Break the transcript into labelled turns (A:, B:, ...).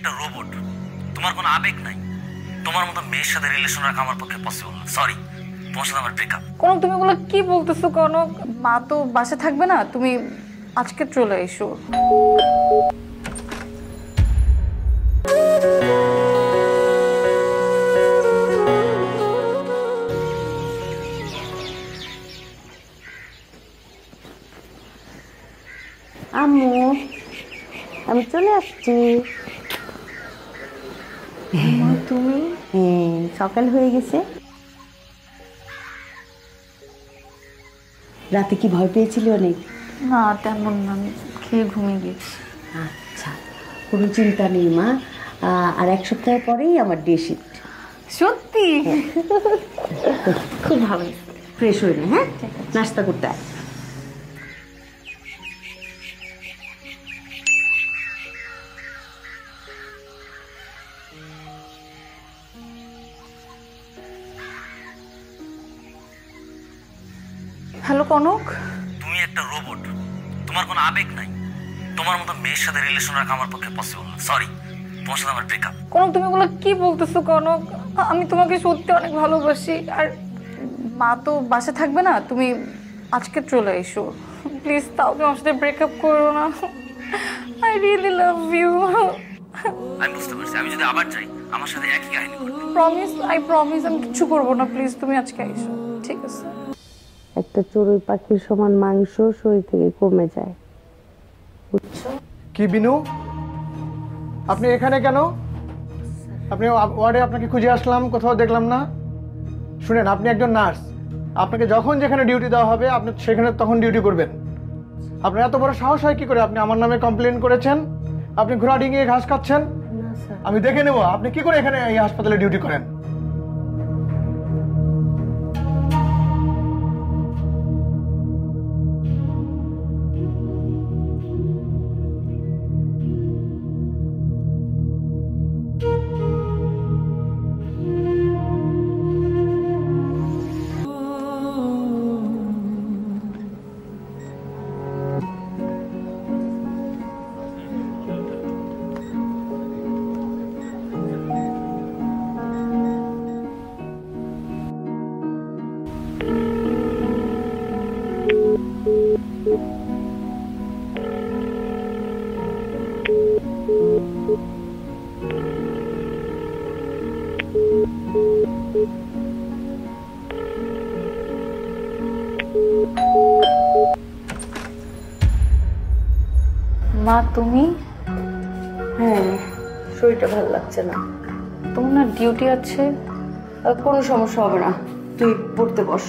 A: একটা রোবট, তোমার কোনো আবেগ নাই। তোমার মতো মেয়ের সাথে রিলেশন রাখা আমার পক্ষে পসিবল না। সরি, তোমার সাথে আমার ব্রেকআপ।
B: কনক, তুমি এগুলো কি বলতেছো? কনক, মা তো বাসে থাকবে না, তুমি আজকে চলে এসো।
C: আম্মু, আমি চলে আসছি।
B: তুমি?
C: সকাল হয়ে গেছে। রাতে কি ভয় পেয়েছিলে অনেক?
B: না তেমন না, খেয়ে ঘুমিয়ে গেছি।
C: আচ্ছা, কোনো চিন্তা নেই মা। আর এক সপ্তাহ পরেই আমার ডে শিফট।
B: সত্যি? খুব ভালো।
C: ফ্রেশ হয়ে নে, হ্যাঁ? নাস্তা করতে আয়।
B: হ্যালো কনক।
A: তুমি একটা রোবট, তোমার কোনো আবেগ নাই। তোমার মতো মেয়ের সাথে রিলেশন রাখা আমার পক্ষে পসিবল না। সরি, তোমার সাথে আমার ব্রেকআপ।
B: কনক, তুমি এগুলো কি বলতেছো? কনক, আমি তোমাকে সত্যি অনেক ভালোবাসি। আর মা তো বাসে থাকবে না, তুমি আজকে চলে এসো প্লিজ। তাও আমার সাথে ব্রেকআপ করো না। I really love you.
A: আমি বুঝতে পারছি, আমি যদি আবার যাই আমার সাথে একই কাহিনী ঘটবে।
B: প্রমিস, আই প্রমিস, আমি কিচ্ছু করবো না। প্লিজ তুমি আজকে এসো, ঠিক আছে?
C: একটা চড়ুই পাখির সমান মাংস শরীর থেকে কমে যায়, বুঝছো?
D: কি বিনু, আপনি এখানে কেন? আপনি ওয়ার্ডে আপনাকে খুঁজে আসলাম, কোথাও দেখলাম না। শুনেন, আপনি একজন নার্স, আপনাকে যখন যেখানে ডিউটি দেওয়া হবে আপনি সেখানে তখন ডিউটি করবেন। আপনার এত বড় সাহস হয় কি করে? আপনি আমার নামে কমপ্লেন করেছেন, আপনি ঘোড়া ডিঙিয়ে ঘাস খাচ্ছেন। আমি দেখে নেব আপনি কি করে এখানে এই হাসপাতালে ডিউটি করেন।
B: মা তুমি?
C: হ্যাঁ, শরীরটা ভালো লাগছে না।
B: তোমার না ডিউটি আছে?
C: কোনো সমস্যা হবে না, তুই পড়তে বস।